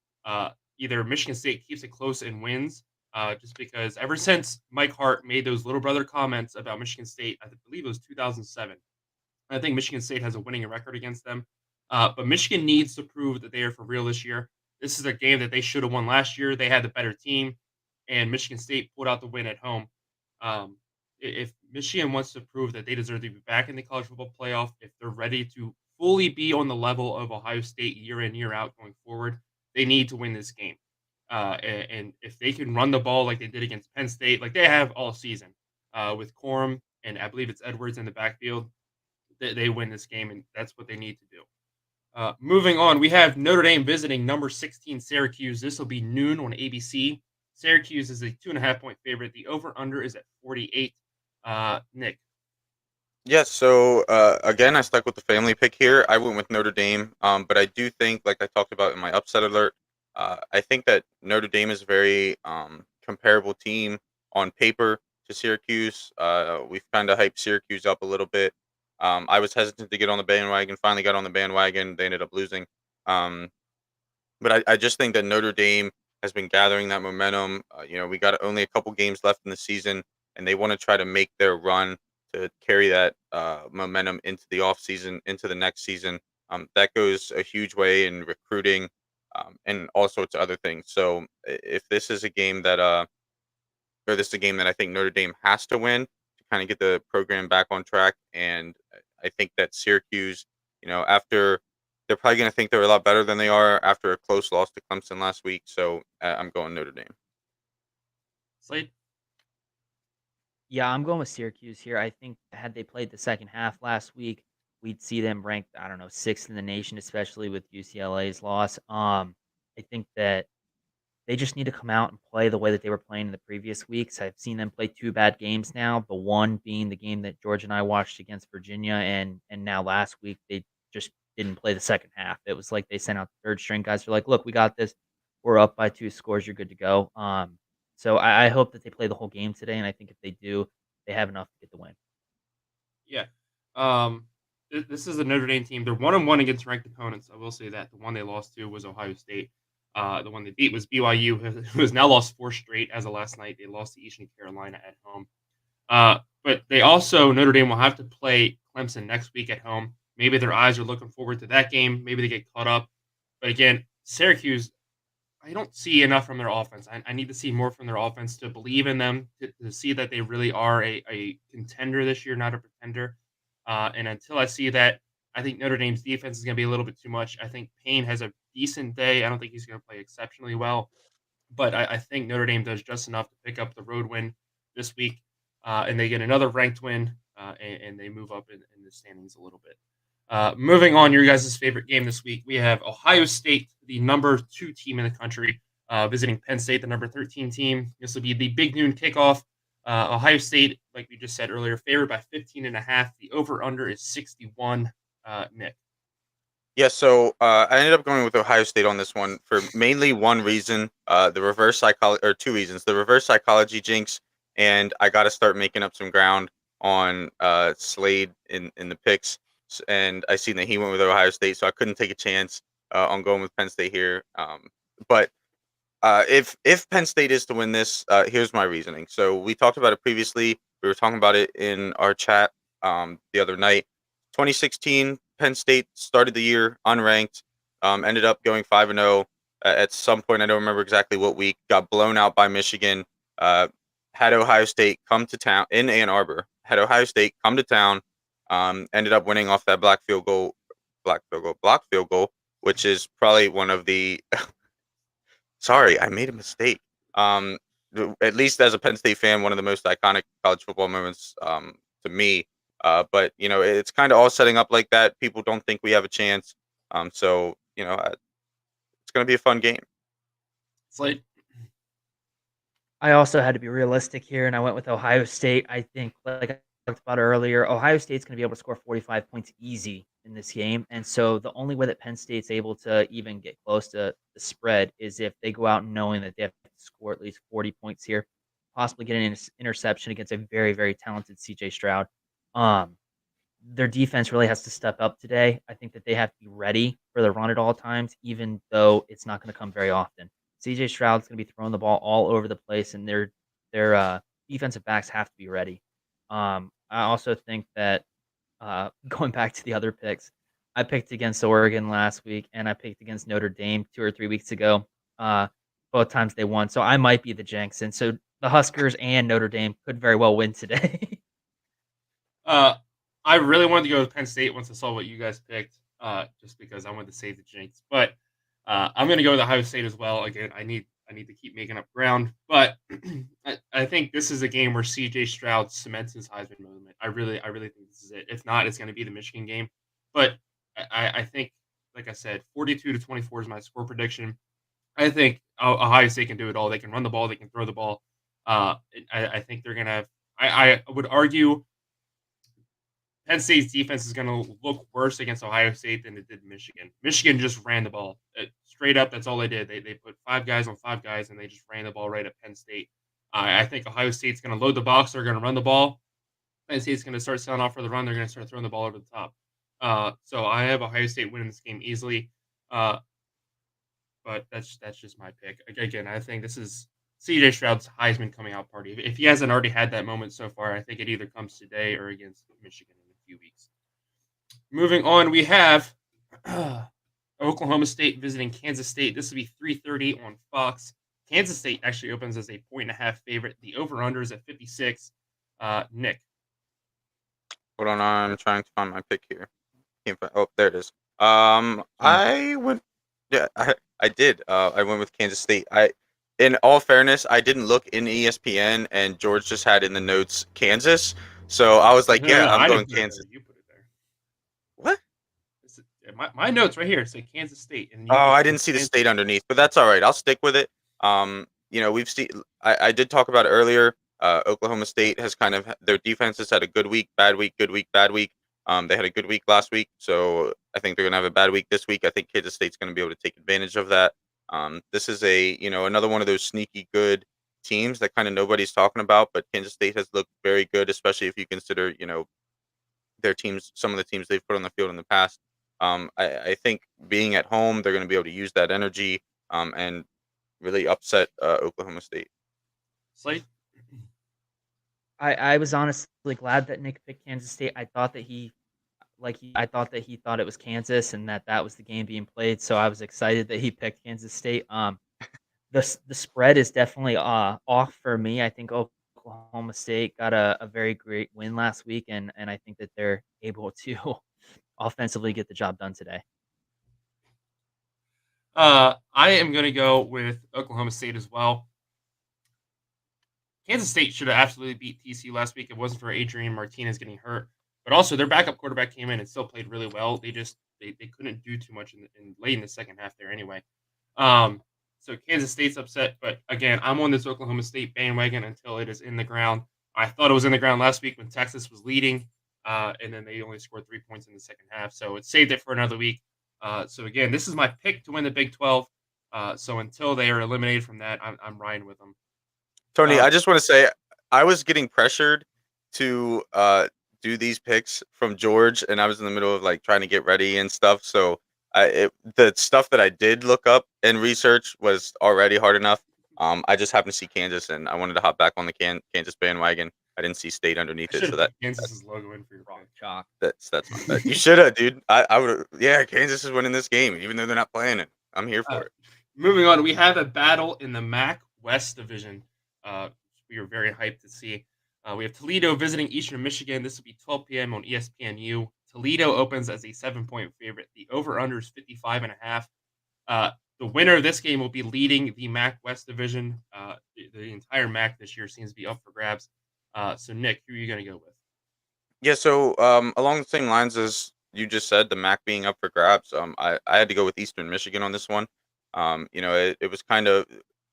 Either Michigan State keeps it close and wins, just because ever since Mike Hart made those little brother comments about Michigan State, I believe it was 2007. I think Michigan State has a winning record against them. But Michigan needs to prove that they are for real this year. This is a game that they should have won last year. They had the better team, and Michigan State pulled out the win at home. If Michigan wants to prove that they deserve to be back in the college football playoff, if they're ready to fully be on the level of Ohio State year in, year out going forward, they need to win this game. And if they can run the ball like they did against Penn State, like they have all season, with Corum and I believe it's Edwards in the backfield, they win this game, and that's what they need to do. Moving on, we have Notre Dame visiting number 16 Syracuse. This will be noon on ABC. Syracuse is a 2.5-point favorite. The over/under is at 48. Nick. Yes. So again, I stuck with the family pick here. I went with Notre Dame, but I do think, like I talked about in my upset alert, I think that Notre Dame is a very comparable team on paper to Syracuse. We've kind of hyped Syracuse up a little bit. I was hesitant to get on the bandwagon. Finally, got on the bandwagon. They ended up losing. Um, but I just think that Notre Dame has been gathering that momentum. We got only a couple games left in the season, and they want to try to make their run to carry that momentum into the offseason, into the next season. That goes a huge way in recruiting and all sorts of other things. So if this is a game that, or this is a game that I think Notre Dame has to win to kind of get the program back on track, and I think that Syracuse, after they're probably going to think they're a lot better than they are after a close loss to Clemson last week. So I'm going Notre Dame. Slade. Yeah, I'm going with Syracuse here. I think had they played the second half last week, we'd see them ranked, I don't know, sixth in the nation, especially with UCLA's loss. I think that they just need to come out and play the way that they were playing in the previous weeks. I've seen them play two bad games now. The one being the game that George and I watched against Virginia, and now last week they just didn't play the second half. It was like they sent out the third string guys. They're like, "Look, we got this. We're up by 2 scores. You're good to go." So I hope that they play the whole game today, and I think if they do, they have enough to get the win. Yeah. This is a Notre Dame team. They're 1-1 against ranked opponents. I will say that the one they lost to was Ohio State. The one they beat was BYU, who has now lost 4 straight as of last night. They lost to Eastern Carolina at home. But they also, Notre Dame will have to play Clemson next week at home. Maybe their eyes are looking forward to that game. Maybe they get caught up. But again, Syracuse, I don't see enough from their offense. I need to see more from their offense to believe in them, to see that they really are a contender this year, not a pretender. And until I see that, I think Notre Dame's defense is going to be a little bit too much. I think Payne has a decent day. I don't think he's going to play exceptionally well. But I think Notre Dame does just enough to pick up the road win this week. And they get another ranked win, and they move up in the standings a little bit. Moving on, your guys' favorite game this week, we have Ohio State, the number 2 team in the country, visiting Penn State, the number 13 team. This will be the big noon kickoff. Ohio State, like we just said earlier, favored by 15.5. The over/under is 61. Nick. Yeah, so I ended up going with Ohio State on this one for mainly one reason, the reverse psychology, or 2 reasons: the reverse psychology jinx, and I got to start making up some ground on Slade in the picks. And I seen that he went with Ohio State, so I couldn't take a chance on going with Penn State here. But if Penn State is to win this, here's my reasoning. So we talked about it previously. We were talking about it in our chat the other night. 2016, Penn State started the year unranked, ended up going 5-0 at some point. I don't remember exactly what week. Got blown out by Michigan. Had Ohio State come to town in Ann Arbor. Had Ohio State come to town. Ended up winning off that block field goal, which is probably one of the. Sorry, I made a mistake. At least as a Penn State fan, one of the most iconic college football moments to me. But it's kind of all setting up like that. People don't think we have a chance. So it's going to be a fun game. Slate. I also had to be realistic here, and I went with Ohio State. I think, like I talked about earlier, Ohio State's going to be able to score 45 points easy in this game. And so the only way that Penn State's able to even get close to the spread is if they go out knowing that they have to score at least 40 points here, possibly get an interception against a very, very talented CJ Stroud. Their defense really has to step up today. I think that they have to be ready for the run at all times, even though it's not going to come very often. CJ Stroud's going to be throwing the ball all over the place, and their defensive backs have to be ready. I also think that going back to the other picks, I picked against Oregon last week, and I picked against Notre Dame 2 or 3 weeks ago. Both times they won, so I might be the jinx. And so the Huskers and Notre Dame could very well win today. I really wanted to go with Penn State once I saw what you guys picked, just because I wanted to save the jinx. But I'm going to go with Ohio State as well. Again, I need to keep making up ground. But I think this is a game where C.J. Stroud cements his Heisman moment. I really think this is it. If not, it's going to be the Michigan game. But I think, like I said, 42-24 is my score prediction. I think Ohio State can do it all. They can run the ball. They can throw the ball. I think they're going to have – I would argue – Penn State's defense is going to look worse against Ohio State than it did Michigan. Michigan just ran the ball. Straight up, that's all they did. They put 5 guys on 5 guys, and they just ran the ball right at Penn State. I think Ohio State's going to load the box. They're going to run the ball. Penn State's going to start selling off for the run. They're going to start throwing the ball over the top. So I have Ohio State winning this game easily. But that's just my pick. Again, I think this is C.J. Stroud's Heisman coming out party. If he hasn't already had that moment so far, I think it either comes today or against Michigan in a few weeks. Moving on, we have Oklahoma State visiting Kansas State. This will be 3:30 on Fox. Kansas State actually opens as a 1.5 favorite. The over-under is at 56. Nick. Hold on, I'm trying to find my pick here. There it is. I went. Yeah, I did. I went with Kansas State. In all fairness, I didn't look in ESPN, and George just had in the notes Kansas. So I was like, I'm going Kansas. You put it there. What? My notes right here say Kansas State. And I didn't see the state underneath, but that's all right. I'll stick with it. We've seen. I did talk about it earlier. Oklahoma State has kind of their defense has had a good week, bad week, good week, bad week. They had a good week last week, so I think they're going to have a bad week this week. I think Kansas State's going to be able to take advantage of that. This is another one of those sneaky good teams that kind of nobody's talking about, but Kansas State has looked very good, especially if you consider, their teams, some of the teams they've put on the field in the past. I think being at home, they're going to be able to use that energy and really upset Oklahoma State. Slate? I was honestly glad that Nick picked Kansas State. I thought that he thought it was Kansas and that was the game being played. So I was excited that he picked Kansas State. The spread is definitely off for me. I think Oklahoma State got a very great win last week, and I think that they're able to offensively get the job done today. I am going to go with Oklahoma State as well. Kansas State should have absolutely beat TCU last week. It wasn't for Adrian Martinez getting hurt. But also, their backup quarterback came in and still played really well. They couldn't do too much in late in the second half there anyway. So Kansas State's upset. But again, I'm on this Oklahoma State bandwagon until it is in the ground. I thought it was in the ground last week when Texas was leading, and then they only scored 3 points in the second half. So it saved it for another week. So again, this is my pick to win the Big 12. So until they are eliminated from that, I'm riding with them. Tony, I just want to say I was getting pressured to do these picks from George, and I was in the middle of trying to get ready and stuff. So the stuff that I did look up and research was already hard enough. I just happened to see Kansas, and I wanted to hop back on the Kansas bandwagon. I didn't see state underneath I it, should so have put that's Kansas's logo in for your Rock pick. chalk. that's my bet. You should have, dude. I would. Yeah, Kansas is winning this game, even though they're not playing it. I'm here Uh, for it. Moving on, we have a battle in the MAC West Division. We are very hyped to see. We have Toledo visiting Eastern Michigan. This will be 12 p.m. on ESPNU. Toledo opens as a 7-point favorite. The over/under is 55.5. The winner of this game will be leading the MAC West Division. The entire MAC this year seems to be up for grabs. So, Nick, who are you going to go with? Yeah, so along the same lines as you just said, the MAC being up for grabs, I had to go with Eastern Michigan on this one. It was kind of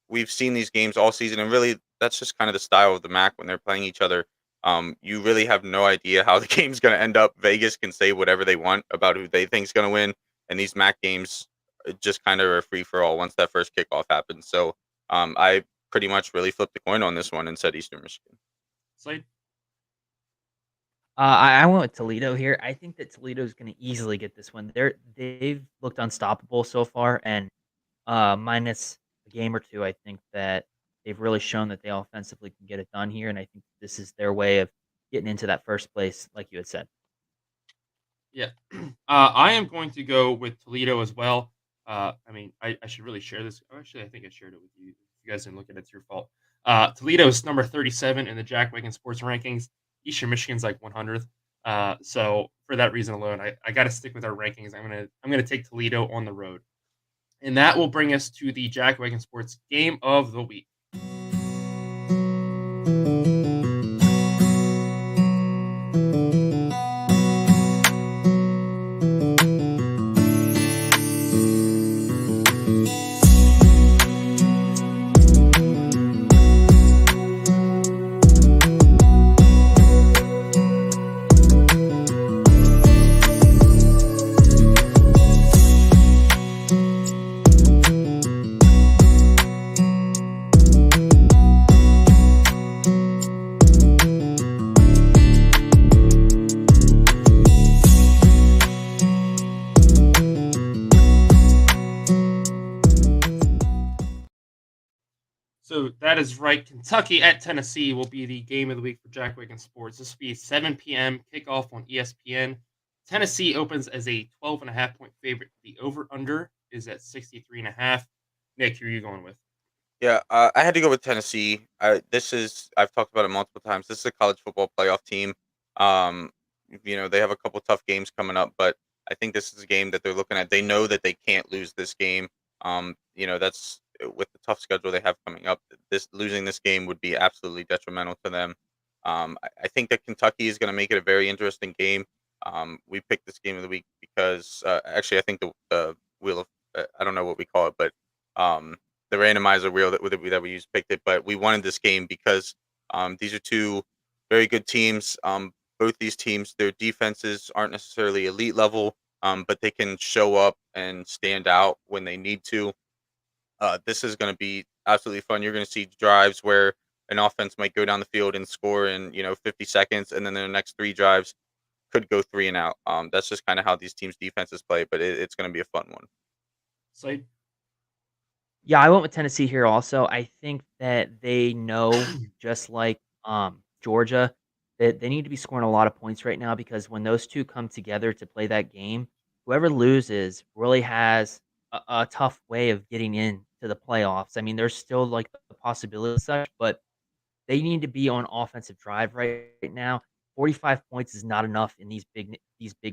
we've seen these games all season, and really that's just kind of the style of the MAC when they're playing each other. You really have no idea how the game's going to end up. Vegas can say whatever they want about who they think is going to win, and these MAC games just kind of are free for all once that first kickoff happens. So I pretty much really flipped the coin on this one and said Eastern Michigan. Slade? I went with Toledo here. I think that Toledo's going to easily get this one. They've looked unstoppable so far, and minus a game or two, I think that they've really shown that they offensively can get it done here, and I think this is their way of getting into that first place, like you had said. Yeah. I am going to go with Toledo as well. I should really share this. Actually, I think I shared it with you. If you guys didn't look at it, it's your fault. Toledo is number 37 in the Jack Wagon Sports rankings. Eastern Michigan's like 100th. So for that reason alone, I got to stick with our rankings. I'm gonna take Toledo on the road, and that will bring us to the Jack Wagon Sports Game of the Week. So that is right. Kentucky at Tennessee will be the game of the week for Jack Wagon Sports. This will be 7 p.m. kickoff on ESPN. Tennessee opens as a 12.5-point favorite. The over/under is at 63.5. Nick, who are you going with? Yeah, I had to go with Tennessee. I've talked about it multiple times. This is a college football playoff team. Um, they have a couple tough games coming up, but I think this is a game that they're looking at. They know that they can't lose this game. That's with the tough schedule they have coming up. This losing this game would be absolutely detrimental to them. I think that Kentucky is going to make it a very interesting game. We picked this game of the week because actually I think the wheel of I don't know what we call it, but the randomizer wheel that we used picked it, but we wanted this game because these are two very good teams. Both these teams, their defenses aren't necessarily elite level, but they can show up and stand out when they need to. This is going to be absolutely fun. You're going to see drives where an offense might go down the field and score in 50 seconds, and then the next three drives could go 3 and out. That's just kind of how these teams' defenses play, but it's going to be a fun one. Slade? Yeah, I went with Tennessee here also. I think that they know, just like Georgia, that they need to be scoring a lot of points right now because when those two come together to play that game, whoever loses really has a tough way of getting into the playoffs. I mean, there's still like the possibility of such, but they need to be on offensive drive right now. 45 points is not enough in these big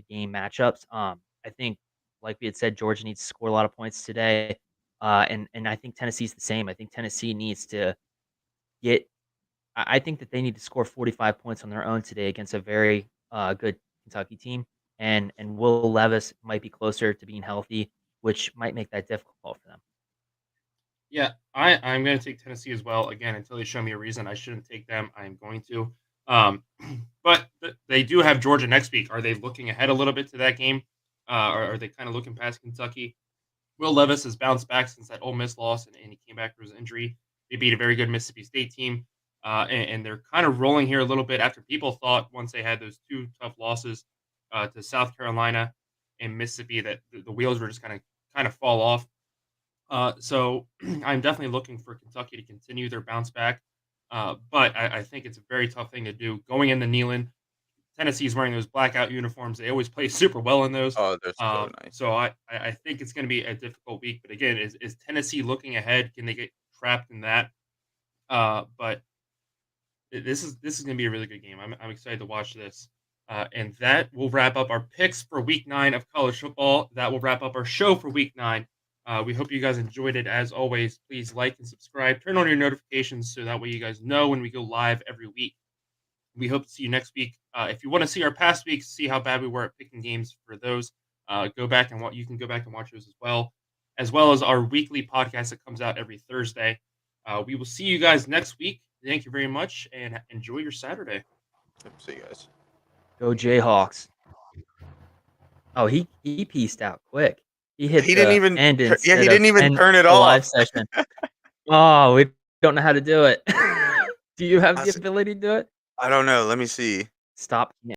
game matchups. I think, like we had said, Georgia needs to score a lot of points today, and I think Tennessee's the same. I think Tennessee needs to get. I think that they need to score 45 points on their own today against a very good Kentucky team, and Will Levis might be closer to being healthy, which might make that difficult for them. Yeah, I'm going to take Tennessee as well. Again, until they show me a reason I shouldn't take them, I'm going to. Um, but they do have Georgia next week. Are they looking ahead a little bit to that game? Or are they kind of looking past Kentucky? Will Levis has bounced back since that Ole Miss loss, and he came back from his injury. They beat a very good Mississippi State team, and they're kind of rolling here a little bit after people thought once they had those two tough losses to South Carolina and Mississippi that the wheels were just kind of fall off. So I'm definitely looking for Kentucky to continue their bounce back. But I think it's a very tough thing to do. Going into Neyland, Tennessee's wearing those blackout uniforms. They always play super well in those. Oh, they're so nice. So I think it's going to be a difficult week. But again, is Tennessee looking ahead? Can they get trapped in that? But this is going to be a really good game. I'm excited to watch this. And that will wrap up our picks for Week 9 of college football. That will wrap up our show for Week 9. We hope you guys enjoyed it. As always, please like and subscribe. Turn on your notifications so that way you guys know when we go live every week. We hope to see you next week. If you want to see our past weeks, see how bad we were at picking games for those, go back and you can go back and watch those as well as our weekly podcast that comes out every Thursday. We will see you guys next week. Thank you very much and enjoy your Saturday. See you guys. Go Jayhawks. Oh, he pieced out quick. He hit He didn't the even end he instead didn't of even end turn it the live off. session. Oh, we don't know how to do it. Do you have the That's- ability to do it? I don't know. Let me see. Stop